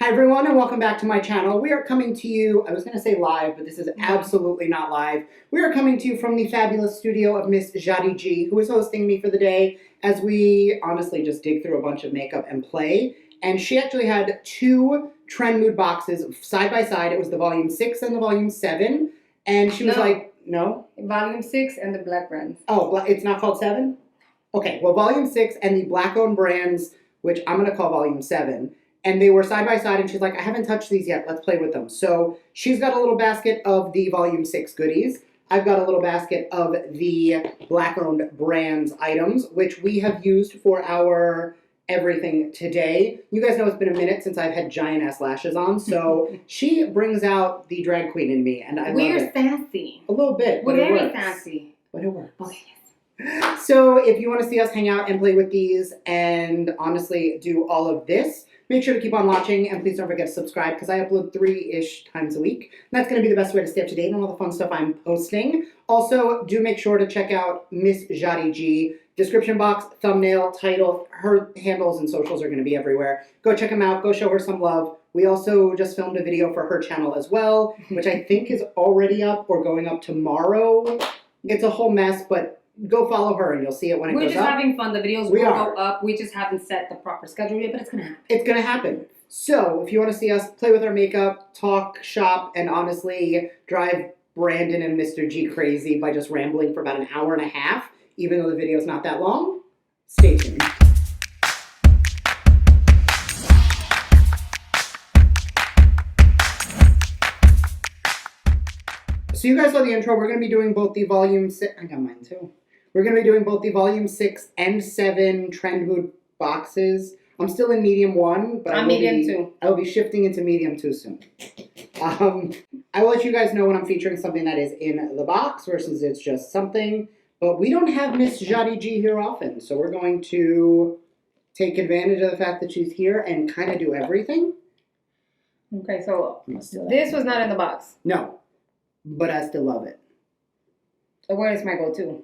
Hi everyone and welcome back to my channel. We are coming to you, I was going to say live, but this is absolutely not live. We are coming to you from the fabulous studio of Miss Yari G, who is hosting me for the day as we honestly just dig through a bunch of makeup and play. And she actually had two Trend Mood boxes side by side. It was the volume 6 and the volume 7. And she was like, no? Volume 6 and the black brands. Oh, it's not called 7? Okay, well volume 6 and the black owned brands, which I'm going to call volume 7. And they were side by side, and she's like, I haven't touched these yet. Let's play with them. So she's got a little basket of the volume 6 goodies. I've got a little basket of the black-owned brands items, which we have used for our everything today. You guys know it's been a minute since I've had giant-ass lashes on, so she brings out the drag queen in me, and I love it. We're sassy. A little bit, We're very sassy. But it works. Okay. So if you want to see us hang out and play with these and honestly do all of this, make sure to keep on watching, and please don't forget to subscribe because I upload 3-ish times a week. And that's going to be the best way to stay up to date on all the fun stuff I'm posting. Also, do make sure to check out Miss Yari G. Description box, thumbnail, title, her handles and socials are going to be everywhere. Go check them out. Go show her some love. We also just filmed a video for her channel as well, which I think is already up or going up tomorrow. It's a whole mess, but go follow her and you'll see it when it goes up. We're just having fun. The videos will go up. We just haven't set the proper schedule yet, but it's going to happen. It's going to happen. So if you want to see us play with our makeup, talk, shop, and honestly drive Brandon and Mr. G crazy by just rambling for about an hour and a half, even though the video's not that long, stay tuned. So you guys saw the intro. We're going to be doing both the volume 6. I got mine too. We're going to be doing both the volume 6 and 7 Trend Mood boxes. I'm still in medium 1, but I'm medium 2. I will be shifting into medium 2 soon. I will let you guys know when I'm featuring something that is in the box versus it's just something. But we don't have Miss Yari G here often, so we're going to take advantage of the fact that she's here and kind of do everything. Okay, so this was not in the box. No, but I still love it. So where is my go-to?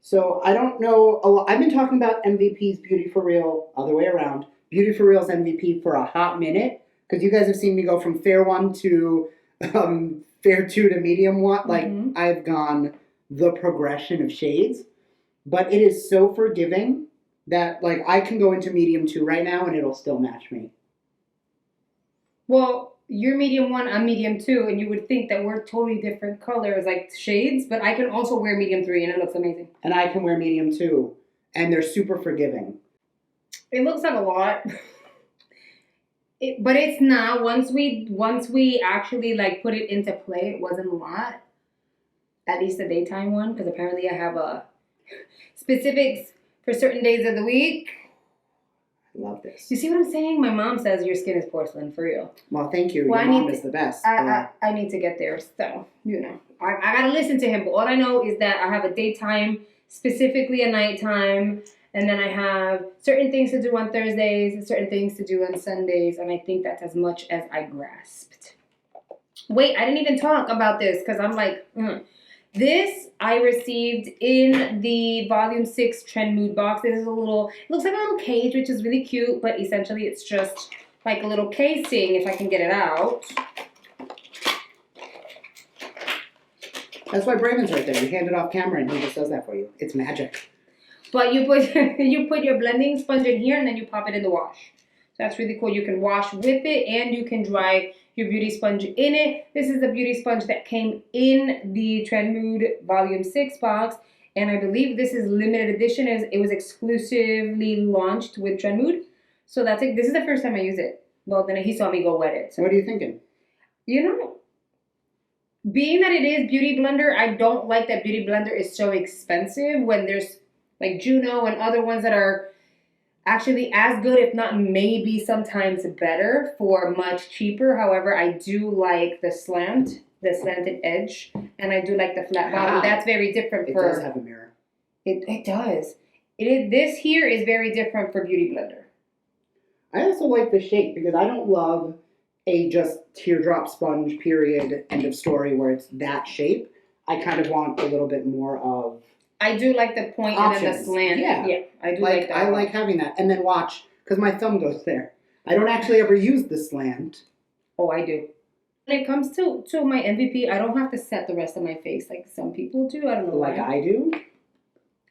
So I don't know. I've been talking about MVP's Beauty for Real, other way around. Beauty for Real's MVP for a hot minute because you guys have seen me go from fair 1 to fair 2 to medium 1. Like I've gone the progression of shades, but it is so forgiving that like I can go into medium 2 right now and it'll still match me. Well, you're medium 1, I'm medium 2, and you would think that we're totally different colors, like shades, but I can also wear medium 3, and it looks amazing. And I can wear medium 2, and they're super forgiving. It looks like a lot, but it's not. Once we actually like put it into play, it wasn't a lot. At least the daytime one, because apparently I have a specifics for certain days of the week. Love this. You see what I'm saying? My mom says your skin is porcelain, for real. Well, thank you. Your mom is the best. I need to get there, so, you know. I got to listen to him, but all I know is that I have a daytime, specifically a nighttime, and then I have certain things to do on Thursdays and certain things to do on Sundays, and I think that's as much as I grasped. Wait, I didn't even talk about this, because I'm like, This I received in the volume 6 Trend Mood box. This is it looks like a little cage, which is really cute, but essentially it's just like a little casing, if I can get it out. That's why Brandon's right there. You hand it off camera and he just does that for you. It's magic. But you put your blending sponge in here and then you pop it in the wash. So that's really cool. You can wash with it and you can dry your beauty sponge in it. This is the beauty sponge that came in the Trend Mood Volume 6 box. And I believe this is limited edition. It was exclusively launched with Trend Mood. So that's it. This is the first time I use it. Well, then he saw me go wet it. So. What are you thinking? You know, being that it is Beauty Blender, I don't like that Beauty Blender is so expensive when there's like Juno and other ones that are actually as good, if not maybe sometimes better for much cheaper. However, I do like the slanted edge, and I do like the flat bottom. That's very different. It does have a mirror. It does. This here is very different for Beauty Blender. I also like the shape because I don't love a just teardrop sponge period end of story where it's that shape. I kind of want a little bit more of I do like the point options. And then the slant. Yeah. I do like that. I like having that. And then watch, because my thumb goes there. I don't actually ever use the slant. Oh, I do. When it comes to my MVP, I don't have to set the rest of my face like some people do. I don't know Like why. I do. I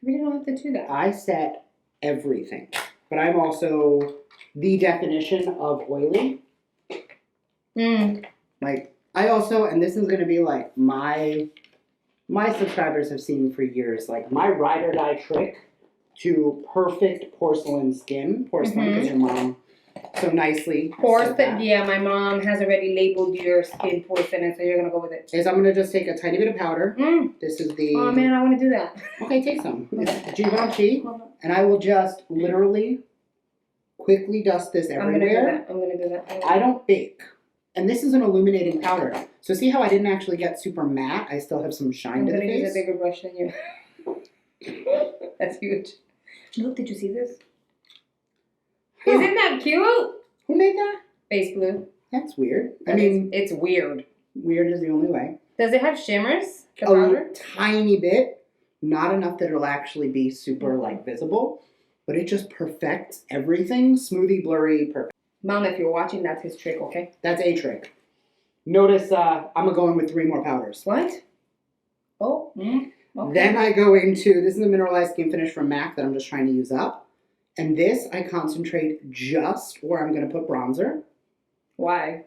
really don't have to do that. I set everything. But I'm also the definition of oily. Like, I also, and this is going to be like my subscribers have seen for years, like my ride or die trick to perfect porcelain skin. Porcelain, because your mom so nicely said that. Yeah, my mom has already labeled your skin porcelain, so you're going to go with it. Is I'm going to just take a tiny bit of powder. This is the... Oh, man, I want to do that. Okay, take some. It's Givenchy. And I will just literally quickly dust this everywhere. I'm going to do that. I don't bake. And this is an illuminating powder. So see how I didn't actually get super matte? I still have some shine to the face. I'm going to use a bigger brush than you. That's huge. Look, did you see this? Huh. Isn't that cute? Who made that? Face Blue. That's weird. I mean... It's weird. Weird is the only way. Does it have shimmers? The powder? A tiny bit. Not enough that it'll actually be super, like, visible. But it just perfects everything. Smoothie, blurry, perfect. Mom, if you're watching, that's his trick, okay? That's a trick. Notice I'm going with 3 more powders. What? Oh. Okay. Then I go into, this is a Mineralized Skin Finish from MAC that I'm just trying to use up. And this, I concentrate just where I'm going to put bronzer. Why?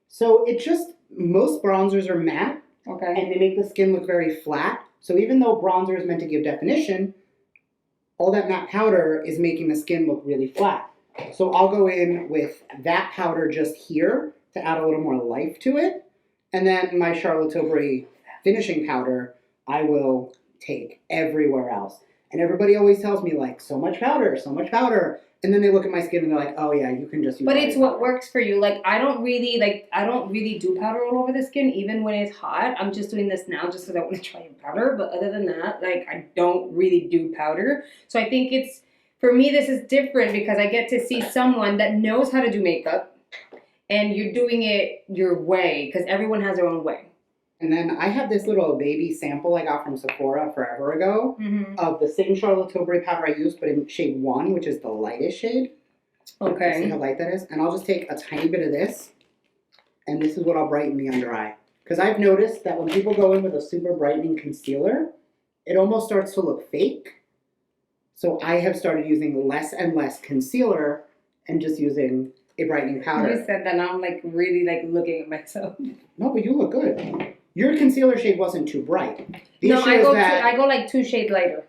So it just, most bronzers are matte. Okay. And they make the skin look very flat. So even though bronzer is meant to give definition, all that matte powder is making the skin look really flat. So I'll go in with that powder just here to add a little more life to it. And then my Charlotte Tilbury finishing powder, I will take everywhere else. And everybody always tells me, like, so much powder, so much powder. And then they look at my skin and they're like, oh yeah, you can just use But it's powder. what works for you. Like, I don't really do powder all over the skin, even when it's hot. I'm just doing this now just because I want to try powder. But other than that, like, I don't really do powder. So I think it's, for me, this is different because I get to see someone that knows how to do makeup and you're doing it your way because everyone has their own way. And then I have this little baby sample I got from Sephora forever ago of the same Charlotte Tilbury powder I used, but in shade 1, which is the lightest shade. Okay. See how light that is? And I'll just take a tiny bit of this, and this is what I'll brighten the under eye. Because I've noticed that when people go in with a super brightening concealer, it almost starts to look fake. So I have started using less and less concealer and just using a brightening powder. You said that, now I'm like really like looking at myself. No, but you look good. Your concealer shade wasn't too bright. I go like 2 shades lighter.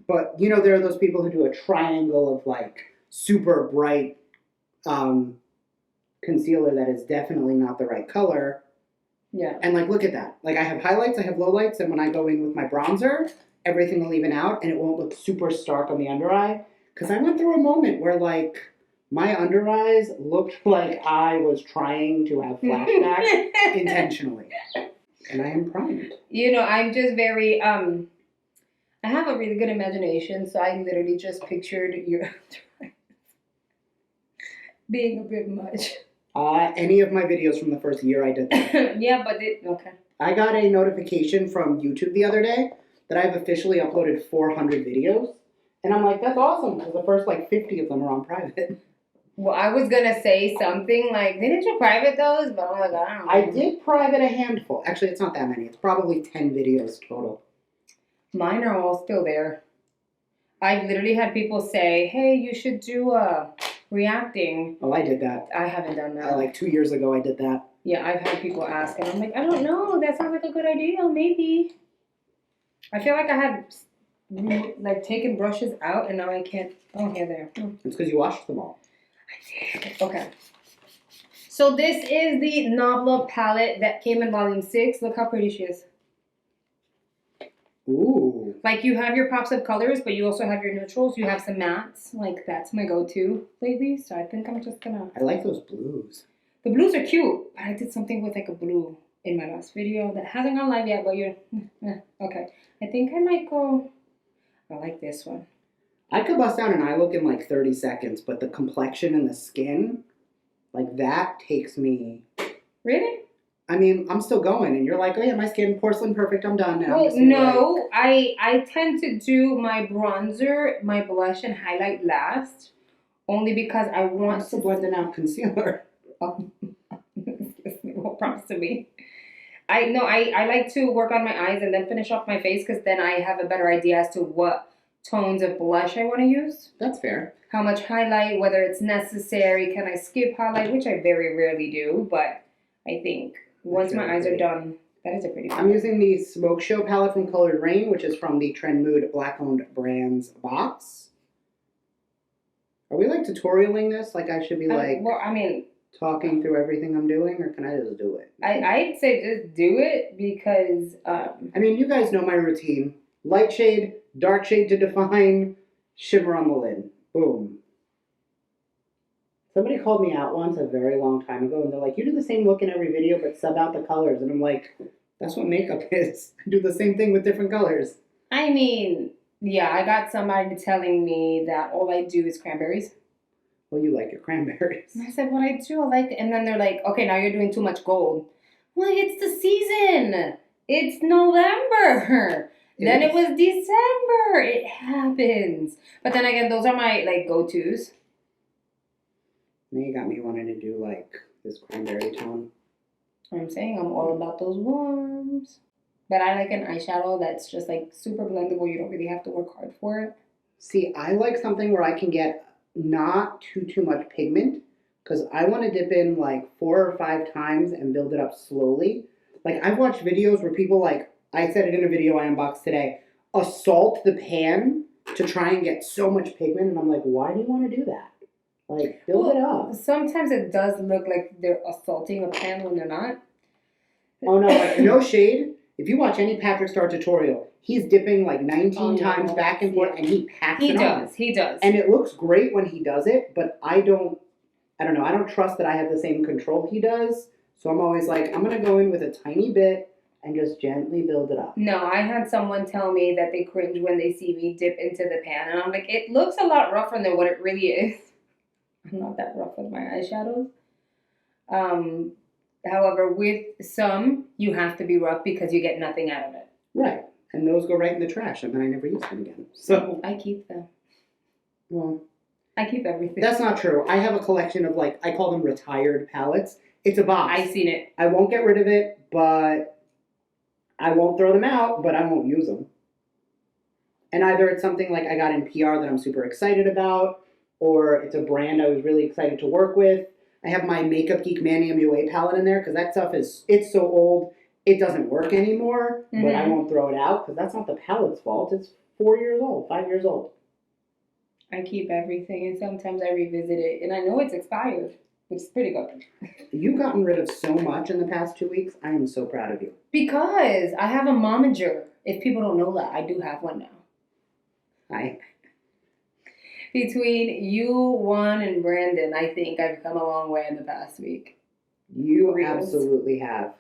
But you know, there are those people who do a triangle of like super bright concealer that is definitely not the right color. Yeah. And like, look at that. Like I have highlights, I have lowlights, and when I go in with my bronzer, everything will even out and it won't look super stark on the under eye. Because I went through a moment where like my under eyes looked like I was trying to have flashbacks intentionally. And I am primed. You know, I'm just very, I have a really good imagination, so I literally just pictured your being a bit much. Any of my videos from the first year I did that. Yeah, but okay. I got a notification from YouTube the other day that I've officially uploaded 400 videos. And I'm like, that's awesome, because the first like 50 of them are on private. Well, I was going to say something like, didn't you private those? But I'm like, I don't know. I did private a handful. Actually, it's not that many. It's probably 10 videos total. Mine are all still there. I've literally had people say, hey, you should do reacting. Oh, I did that. I haven't done that. Like 2 years ago, I did that. Yeah, I've had people ask, and I'm like, I don't know. That sounds like a good idea. Maybe. I feel like I had like taken brushes out, and now I can't. Oh, here, there. It's because you washed them all. I did. Okay. So this is the Nabla palette that came in volume 6. Look how pretty she is. Ooh. Like you have your pops of colors, but you also have your neutrals. You have some mattes. Like that's my go-to lately. So I think I'm just gonna. I like those blues. The blues are cute, but I did something with like a blue in my last video that hasn't gone live yet. But you're okay. I think I might go. I like this one. I could bust out an eye look in like 30 seconds, but the complexion and the skin, like that takes me. Really? I mean, I'm still going, and you're like, oh yeah, my skin, porcelain perfect, I'm done now. Well, no, I tend to do my bronzer, my blush, and highlight last, only because I want What's the blending out concealer? Oh, what promise to me. I like to work on my eyes and then finish off my face because then I have a better idea as to what tones of blush I want to use. That's fair. How much highlight, whether it's necessary, can I skip highlight, which I very rarely do, but I think once my eyes are done, that is a pretty I'm using the Smoke Show palette from Colored Rain, which is from the Trend Mood Black-owned brands box. Are we like tutorialing this? Like I should be like well, I mean, talking through everything I'm doing, or can I just do it? I'd say just do it because I mean, you guys know my routine. Light shade, dark shade to define, shimmer on the lid. Boom. Somebody called me out once a very long time ago, and they're like, you do the same look in every video, but sub out the colors. And I'm like, that's what makeup is. I do the same thing with different colors. I mean, yeah, I got somebody telling me that all I do is cranberries. Well, you like your cranberries. And I said, what I do, I like, and then they're like, okay, now you're doing too much gold. Well, it's the season. It's November. Then it was December. It happens. But then again, those are my like go-tos. Now you got me wanting to do like this cranberry tone. I'm saying I'm all about those warms. But I like an eyeshadow that's just like super blendable. You don't really have to work hard for it. See, I like something where I can get not too much pigment, because I want to dip in like 4 or 5 times and build it up slowly. Like I've watched videos where people, like I said it in a video I unboxed today, assault the pan to try and get so much pigment, and I'm like, why do you want to do that? Like, build it up. Sometimes it does look like they're assaulting a pan when they're not. Oh no, like no shade. If you watch any Patrick Star tutorial, he's dipping like 19 times back and forth, and he packs it on. He does. And it looks great when he does it, but I don't know, I don't trust that I have the same control he does. So I'm always like, I'm going to go in with a tiny bit and just gently build it up. No, I had someone tell me that they cringe when they see me dip into the pan. And I'm like, it looks a lot rougher than what it really is. I'm not that rough with my eyeshadows. However, with some, you have to be rough because you get nothing out of it. Right. And those go right in the trash, and then I never use them again. So I keep them. Well, I keep everything. That's not true. I have a collection of, like, I call them retired palettes. It's a box. I've seen it. I won't get rid of it, but I won't throw them out, but I won't use them. And either it's something like I got in PR that I'm super excited about, or it's a brand I was really excited to work with. I have my Makeup Geek Manny MUA palette in there because that stuff it's so old, it doesn't work anymore, but I won't throw it out because that's not the palette's fault. It's 4 years old, 5 years old. I keep everything, and sometimes I revisit it, and I know it's expired, which is pretty good. You've gotten rid of so much in the past 2 weeks. I am so proud of you. Because I have a momager. If people don't know that, I do have one now. Hi. Between you, Juan, and Brandon, I think I've come a long way in the past week. You Reels. absolutely have.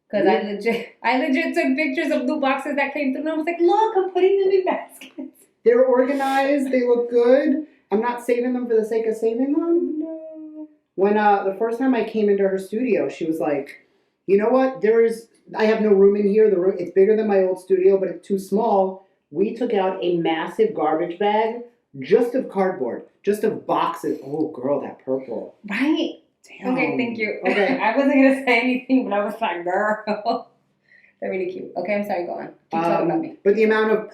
Because I legit took pictures of new boxes that came through, and I was like, look, I'm putting them in baskets. They're organized. They look good. I'm not saving them for the sake of saving them. No. When the first time I came into her studio, she was like, you know what? I have no room in here. It's bigger than my old studio, but it's too small. We took out a massive garbage bag just of cardboard, just of boxes. Oh, girl, that purple. Right? Damn. Okay, thank you. Okay. I wasn't going to say anything, but I was like, girl. They're really cute. Okay, I'm sorry, go on. Keep talking about me. But the amount of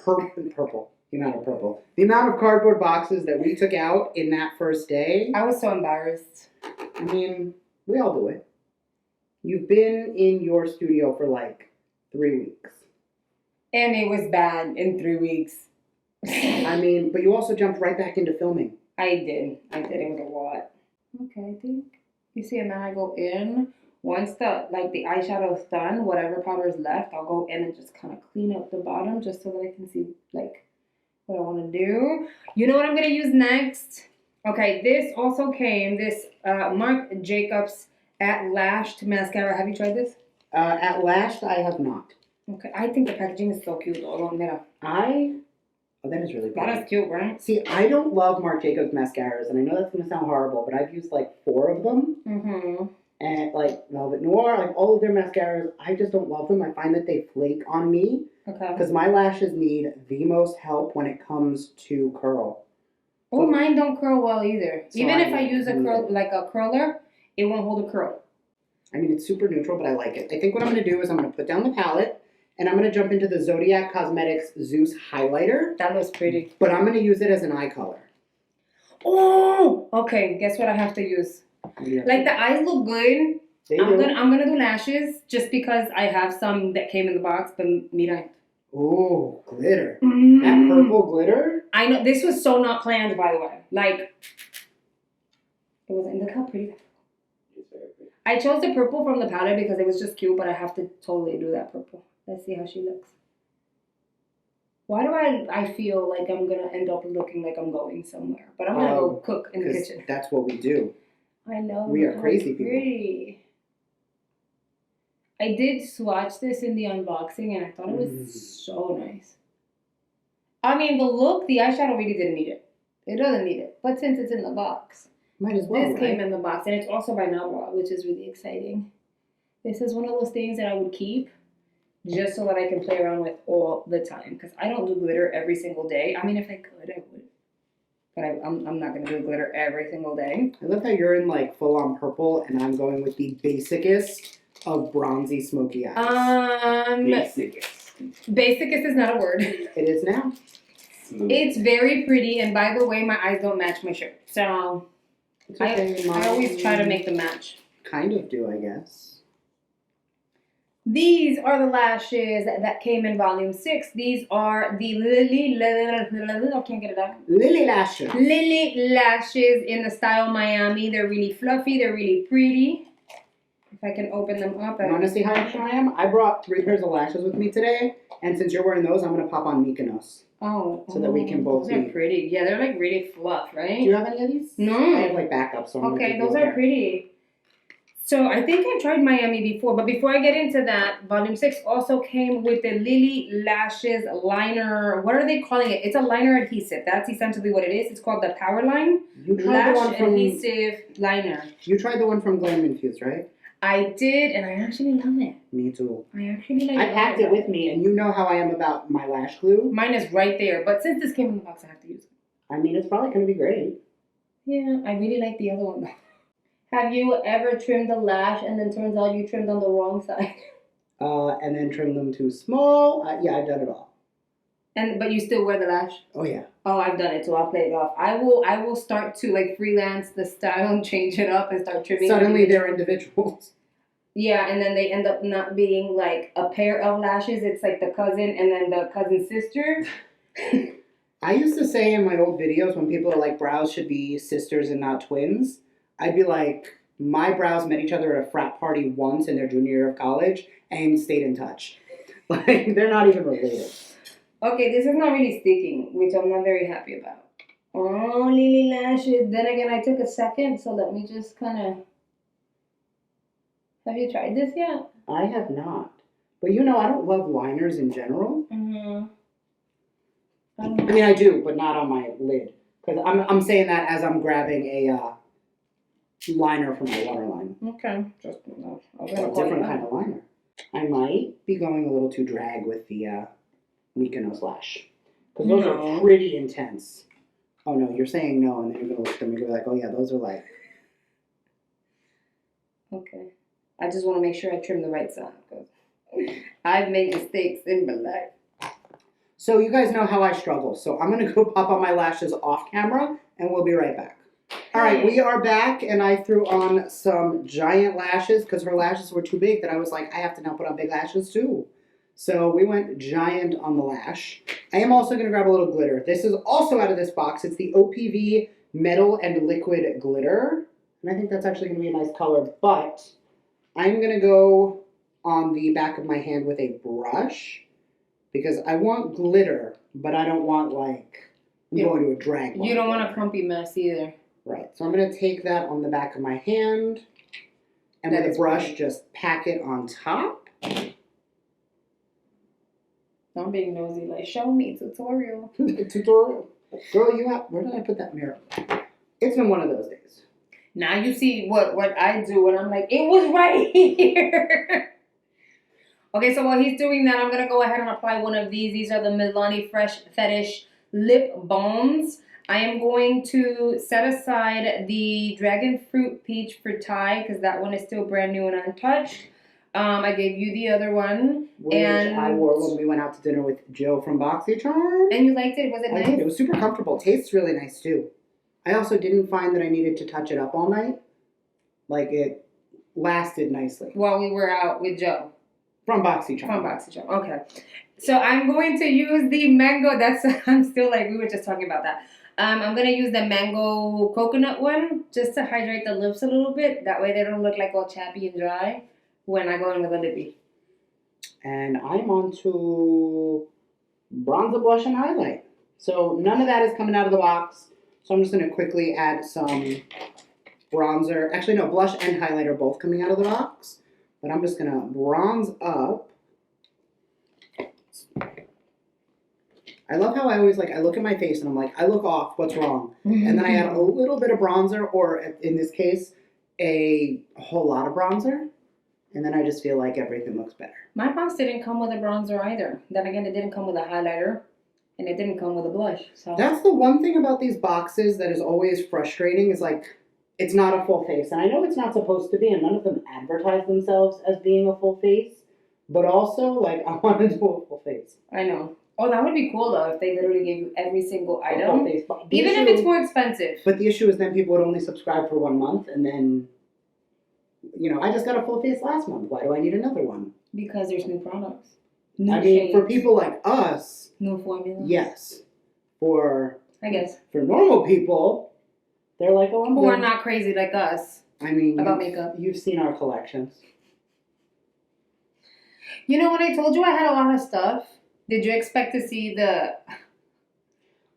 the amount of cardboard boxes that we took out in that first day. I was so embarrassed. I mean, we all do it. You've been in your studio for like 3 weeks. And it was bad in 3 weeks. I mean, but you also jumped right back into filming. I did. It was a lot. Okay, I think. You see, and then I go in. Once the eyeshadow is done, whatever powder is left, I'll go in and just kind of clean up the bottom just so that I can see, like, what I want to do. You know what I'm going to use next? Okay, this also came, this Marc Jacobs at Lashed mascara. Have you tried this? At Lashed, I have not. Okay, I think the packaging is so cute. Oh, mira. Oh, that is really pretty. That is cute, right? See, I don't love Marc Jacobs mascaras, and I know that's going to sound horrible, but I've used like 4 of them. Mm-hmm. And like Velvet Noir, like all of their mascaras, I just don't love them. I find that they flake on me. Okay. Because my lashes need the most help when it comes to curl. Oh, mine don't curl well either. So Even I if I use a need curl, it. like a curler, it won't hold a curl. I mean, it's super neutral, but I like it. I think what I'm going to do is I'm going to put down the palette, and I'm going to jump into the Zodiac Cosmetics Zeus highlighter. That looks pretty. But I'm going to use it as an eye color. Oh, okay. Guess what I have to use? Like the eyes look good. I'm gonna do lashes just because I have some that came in the box. But mira. Oh, glitter. That purple glitter? I know this was so not planned, by the way. Like it wasn't. Look how pretty. It's very pretty. I chose the purple from the palette because it was just cute, but I have to totally do that purple. Let's see how she looks. Why do I feel like I'm gonna end up looking like I'm going somewhere? But I'm gonna go cook in the kitchen. That's what we do. I know. We are crazy people. Pretty. I did swatch this in the unboxing and I thought it was so nice. I mean, the look, the eyeshadow really didn't need it. It doesn't need it. But since it's in the box, might as well. This came in the box and it's also by Nabla, which is really exciting. This is one of those things that I would keep just so that I can play around with all the time. Because I don't do glitter every single day. I mean, if I could, I would. But I'm not going to do glitter every single day. I love how you're in like full on purple and I'm going with the basicest of bronzy smoky eyes. Basicest is not a word. It is now. It's very pretty, and by the way, my eyes don't match my shirt. So okay, I always try to make them match. Kind of do, I guess. These are the lashes that came in volume 6. These are the I can't get it out. Lily lashes. Lily lashes in the style Miami. They're really fluffy. They're really pretty. If I can open them up. You want to see how extra I am? I brought 3 pairs of lashes with me today, and since you're wearing those, I'm going to pop on Mykonos. Oh. So that we can both Those are pretty. Yeah, they're like really fluff, right? Do you have any of these? No. I have like backup. So okay, those are pretty. So I think I tried Miami before, but before I get into that, Volume 6 also came with the Lily Lashes liner. What are they calling it? It's a liner adhesive. That's essentially what it is. It's called the Power Line. You tried the one from adhesive liner. You tried the one from Glam Infused, right? I did, and I actually love it. Me too. I actually like it. I packed it with me, and you know how I am about my lash glue. Mine is right there, but since this came in the box, I have to use it. I mean, it's probably going to be great. Yeah, I really like the other one though. Have you ever trimmed a lash and then turns out you trimmed on the wrong side? And then trim them too small. Yeah, I've done it all. But you still wear the lash? Oh yeah. Oh, I've done it too. I'll play it off. I will start to like freelance the style and change it up and start trimming. Suddenly they're individuals. Yeah, and then they end up not being like a pair of lashes. It's like the cousin and then the cousin sister. I used to say in my old videos when people are like, brows should be sisters and not twins, I'd be like, my brows met each other at a frat party once in their junior year of college and stayed in touch. Like, they're not even related. Okay, this is not really sticking, which I'm not very happy about. Oh, Lily Lashes. Then again, I took a second, so let me just kind of... Have you tried this yet? I have not. But you know, I don't love liners in general. Mm-hmm. I mean, I do, but not on my lid. Because I'm saying that as I'm grabbing a liner from my waterline. Okay. Just a different kind of liner. I might be going a little too drag with the Mykonos lash. Because those are pretty intense. Oh no, you're saying no, and then you're going to look at them and you're like, oh yeah, those are like... Okay. I just want to make sure I trim the right side. Because I've made mistakes in my life. So you guys know how I struggle. So I'm going to go pop on my lashes off camera, and we'll be right back. All right, we are back, and I threw on some giant lashes because her lashes were too big that I was like, I have to now put on big lashes too. So we went giant on the lash. I am also going to grab a little glitter. This is also out of this box. It's the OPV Metal and Liquid Glitter. And I think that's actually going to be a nice color, but I'm going to go on the back of my hand with a brush because I want glitter, but I don't want like, I'm going to a drag one. You don't want a clumpy mess either. Right, so I'm going to take that on the back of my hand and with a brush just pack it on top. I'm being nosy, like, show me, tutorial. Tutorial. Girl, you have, where did I put that mirror? It's been one of those days. Now you see what I do when I'm like, it was right here. Okay, so while he's doing that, I'm going to go ahead and apply one of these. These are the Milani Fresh Fetish Lip Balms. I am going to set aside the Dragon Fruit Peach for Thai because that one is still brand new and untouched. I gave you the other one. Which I wore when we went out to dinner with Joe from BoxyCharm. And you liked it? Was it nice? I did. It was super comfortable. Tastes really nice too. I also didn't find that I needed to touch it up all night. Like it lasted nicely. While we were out with Joe. From BoxyCharm. From BoxyCharm. Okay. So I'm going to use the mango. I'm still like, we were just talking about that. I'm going to use the mango coconut one just to hydrate the lips a little bit. That way they don't look like all chappy and dry when I go in with a lippy. And I'm on to bronzer, blush, and highlight. So none of that is coming out of the box. So I'm just going to quickly add some bronzer. Actually, no, blush and highlight are both coming out of the box. But I'm just going to bronze up. I love how I always I look at my face and I'm like, I look off, what's wrong? And then I add a little bit of bronzer, or in this case, a whole lot of bronzer. And then I just feel like everything looks better. My box didn't come with a bronzer either. Then again, it didn't come with a highlighter. And it didn't come with a blush. So that's the one thing about these boxes that is always frustrating is it's not a full face. And I know it's not supposed to be, and none of them advertise themselves as being a full face. But also, I want to do a full face. I know. Oh, that would be cool though if they literally gave you every single item. Even if it's more expensive. But the issue is then people would only subscribe for 1 month and then, I just got a full face last month. Why do I need another one? Because there's new products. For people like us. New formula. Yes. I guess. For normal people, they're like, oh, I'm who good. are not crazy like us. About makeup. You've seen our collections. When I told you I had a lot of stuff, did you expect to see the...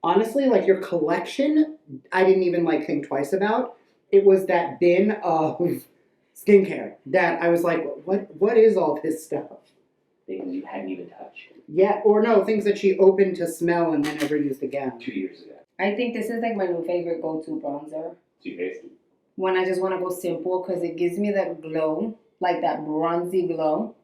Honestly, your collection, I didn't even think twice about. It was that bin of skincare that I was like, what is all this stuff? Things you hadn't even touched. Yeah, or no, things that she opened to smell and then never used again. 2 years ago. I think this is my new favorite go-to bronzer. Too tasty. When I just want to go simple because it gives me that glow, that bronzy glow.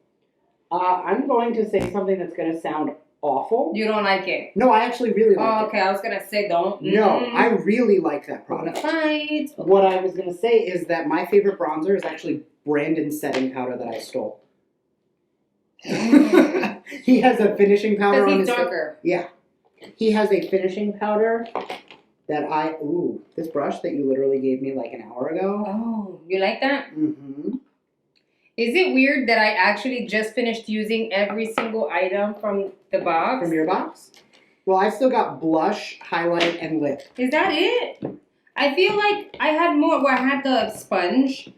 I'm going to say something that's going to sound awful. You don't like it? No, I actually really like it. Oh, okay. I was going to say don't. No, I really like that We're product. gonna fight. Okay. What I was going to say is that my favorite bronzer is actually Brandon's setting powder that I stole. He has a finishing powder on his... Because he's darker. Yeah. He has a finishing powder that this brush that you literally gave me an hour ago. Oh, you like that? Mm-hmm. Is it weird that I actually just finished using every single item from the box? From your box? Well, I still got blush, highlight, and lip. Is that it? I feel like I had more where I had the sponge.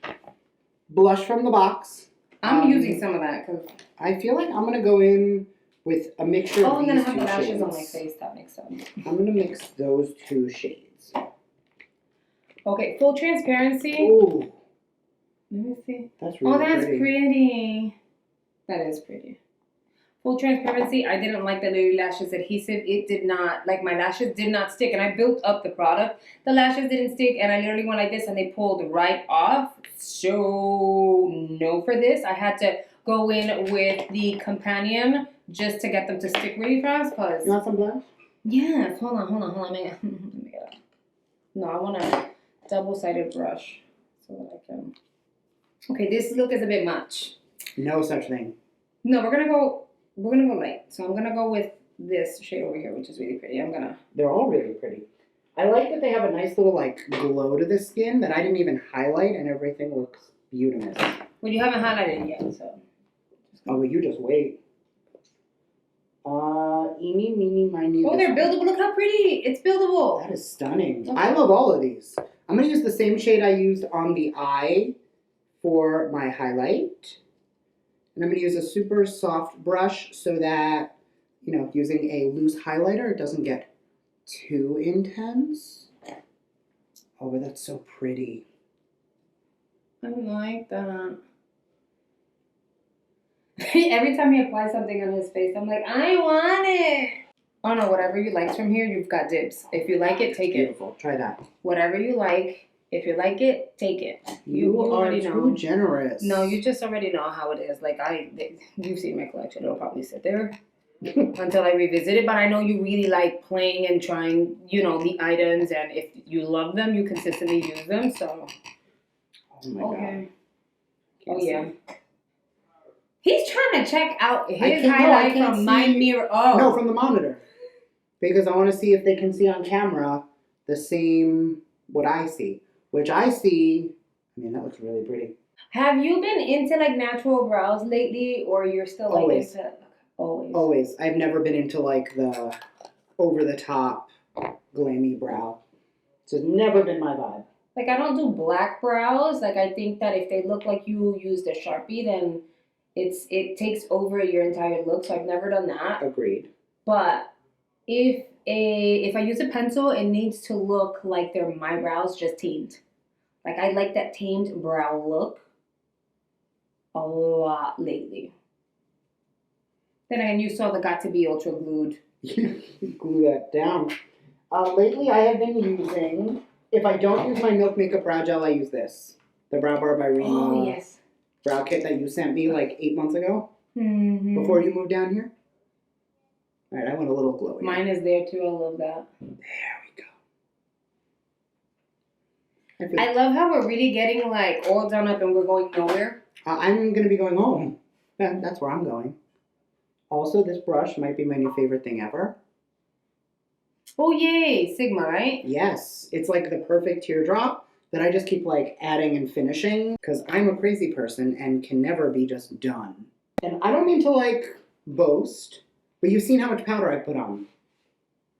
Blush from the box. I'm using some of that because I feel like I'm going to go in with a mixture of I'm these going to have two lashes shades. on my face. That makes sense. I'm going to mix those two shades. Okay, full transparency. Ooh. Let me see. That's really that's pretty. That is pretty. Full transparency, I didn't like the Lily Lashes adhesive. It did not, my lashes did not stick. And I built up the product. The lashes didn't stick. And I literally went like this and they pulled right off. So, no for this. I had to go in with the Companion just to get them to stick really fast. Cause You want some blush? yes. Hold on. Let me get it. No, I want a double-sided brush so that I can... Okay, this look is a bit much. No such thing. No, we're gonna go light. So I'm gonna go with this shade over here, which is really pretty. They're all really pretty. I like that they have a nice little glow to the skin that I didn't even highlight, and everything looks beautiful. Well, you haven't highlighted it yet, so. Oh, well, you just wait. Eeny, meeny, miny. Oh, they're buildable. Look how pretty. It's buildable. That is stunning. Okay. I love all of these. I'm going to use the same shade I used on the eye for my highlight. And I'm going to use a super soft brush so that, using a loose highlighter, it doesn't get too intense. Oh, but that's so pretty. I like that. Every time he applies something on his face, I'm like, I want it. Oh no, whatever you like from here, you've got dibs. If you like it, take it. Beautiful. Try that. Whatever you like, if you like it, take it. You are already too know. generous. No, you just already know how it is. You've seen my collection. It'll probably sit there. until I revisit it. But I know you really like playing and trying, you know, the items, and if you love them, you consistently use them. So. Oh my god. Oh yeah. He's trying to check out his I highlight can't from my see- mirror. Oh. No, from the monitor. Because I want to see if they can see on camera the same what I see. Which I see, I mean, that looks really pretty. Have you been into like natural brows lately, or you're still like Always. into always? Always. I've never been into like the over the top glammy brow. It's just never been my vibe. Like I don't do black brows. Like I think that if they look like you used a Sharpie, then it takes over your entire look. So I've never done that. Agreed. But if I use a pencil, it needs to look like they're my brows just tamed. Like I like that tamed brow look a lot lately. Then again, you saw the Got to Be Ultra Glued. Glue that down. Lately, I have been using, if I don't use my Milk Makeup Brow Gel, I use this. The Brow Bar by Rima Oh, yes. brow kit that you sent me like 8 months ago. Mm-hmm. Before you moved down here. All right, I want a little glowy. Mine is there too. I love that. There we go. I love how we're really getting like all done up and we're going nowhere. I'm going to be going home. That's where I'm going. Also, this brush might be my new favorite thing ever. Oh, yay. Sigma, right? Yes, it's like the perfect teardrop that I just keep like adding and finishing because I'm a crazy person and can never be just done. And I don't mean to like boast, but you've seen how much powder I put on.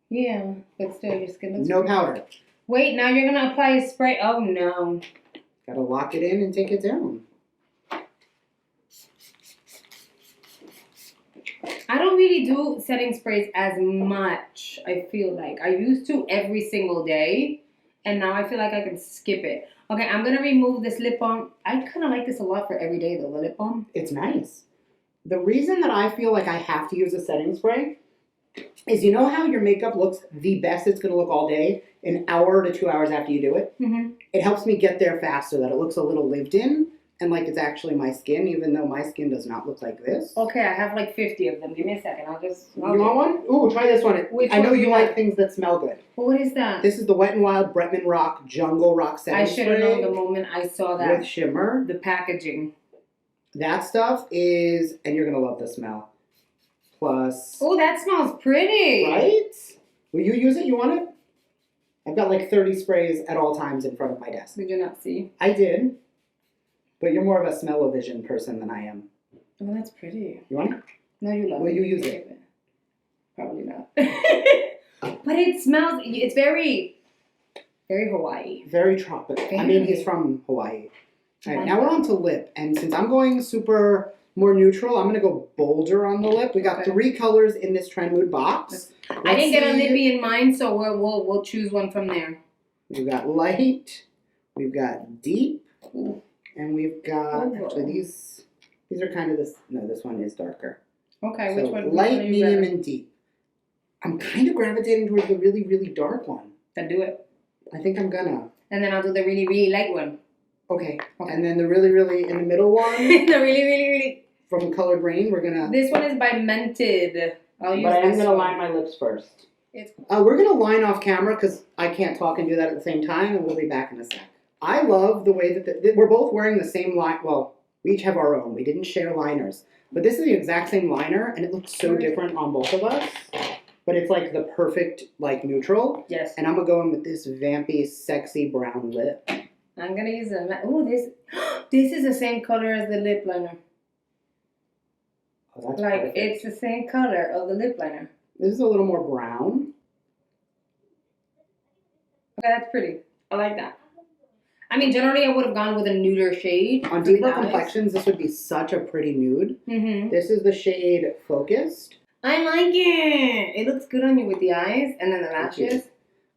Yeah, but still your skin looks No pretty. powder. Wait, now you're going to apply a spray. Oh, no. Gotta lock it in and take it down. I don't really do setting sprays as much, I feel like. I used to every single day, and now I feel like I can skip it. Okay, I'm going to remove this lip balm. I kind of like this a lot for every day, though, the lip balm. It's nice. The reason that I feel like I have to use a setting spray is you know how your makeup looks the best it's going to look all day, an hour to 2 hours after you do it? Mm-hmm. It helps me get there faster, that it looks a little lived in and like it's actually my skin, even though my skin does not look like this. Okay, I have like 50 of them. Give me a second. You want one? Ooh, try this one. Which I know one you do you like have? things that smell good. Well, what is that? This is the Wet n Wild Bretman Rock Jungle Rock Setting I should have known Spray the moment I saw with that. shimmer. The packaging. That stuff is, and you're gonna love the smell. Plus, Oh, that smells pretty. right? Will you use it? You want it? I've got like 30 sprays at all times in front of my desk. Did you not see? I did, but you're more of a smell-o-vision person than I am. Oh, that's pretty. You want it? No, you love it. Will you use it? Probably not. But it smells, it's very, very Hawaii. Very tropical. I mean, he's from Hawaii. All right, now we're on to lip. And since I'm going super more neutral, I'm going to go bolder on the lip. We got Okay. 3 colors in this Trend Mood box. I didn't get a see. lippy in mine, so we'll choose one from there. We've got light, we've got deep, Ooh. and we've got, Oh. actually these are kind of this, no, this one is darker. Okay, So which one? light, are you medium, grabbing? and deep. I'm kind of gravitating towards the really, really dark one. Then do it. I think I'm gonna. And then I'll do the really, really light one. Okay. And then the really, really in the middle one The really, really, really. from Colored Rain, we're gonna. This one is by Mented. I'll use But I am this gonna one. line my lips first. We're gonna line off camera because I can't talk and do that at the same time, and we'll be back in a sec. I love the way that we're both wearing the same line. Well, we each have our own. We didn't share liners, but this is the exact same liner, and it looks so different on both of us. But it's like the perfect like neutral. Yes. And I'm gonna go in with this vampy, sexy brown lip. I'm gonna use a. Oh, this is the same color as the lip liner. Oh, that's Like perfect. it's the same color of the lip liner. This is a little more brown. Okay, that's pretty. I like that. I mean, generally I would have gone with a nuder shade. On for the deeper eyes. complexions, this would be such a pretty nude. Mm-hmm. This is the shade Focused. I like it. It looks good on you with the eyes and then the Thank you. lashes.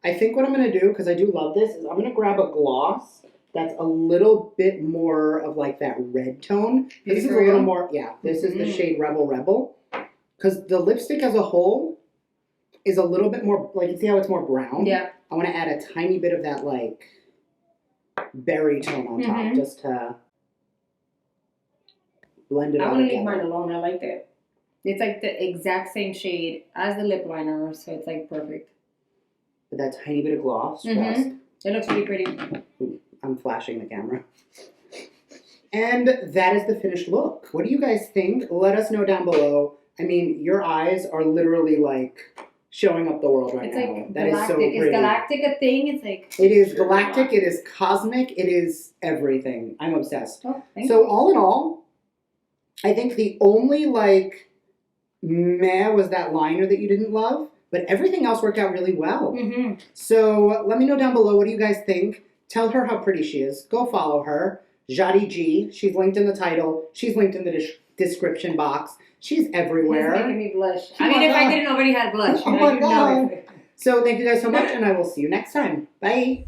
I think what I'm going to do, because I do love this, is I'm going to grab a gloss that's a little bit more of like that red tone. This is a Beauty little Real? more, yeah, this is the Mhm. shade Rebel Rebel. Because the lipstick as a whole is a little bit more, like you see how it's more brown? Yeah. I want to add a tiny bit of that like berry tone on top Mhm. just to blend it I all want to leave together. mine alone. I like that. It's like the exact same shade as the lip liner, so it's like perfect. With that tiny bit of gloss. Mm-hmm. It looks really pretty. Ooh, I'm flashing the camera. And that is the finished look. What do you guys think? Let us know down below. I mean, your eyes are literally like showing up the world right It's now. like That is galactic. so pretty. Is galactic a thing? It's like... It is galactic. It is cosmic. It is everything. I'm obsessed. Oh, thank So you. all in all, I think the only like meh was that liner that you didn't love, but everything else worked out really well. Mm-hmm. So let me know down below, what do you guys think? Tell her how pretty she is. Go follow her. Yari G. She's linked in the title. She's linked in the description box. She's everywhere. It's making me blush. Oh I mean, my if I God. didn't already had blush. Oh you know, my you know God. it. So thank you guys so much, and I will see you next time. Bye.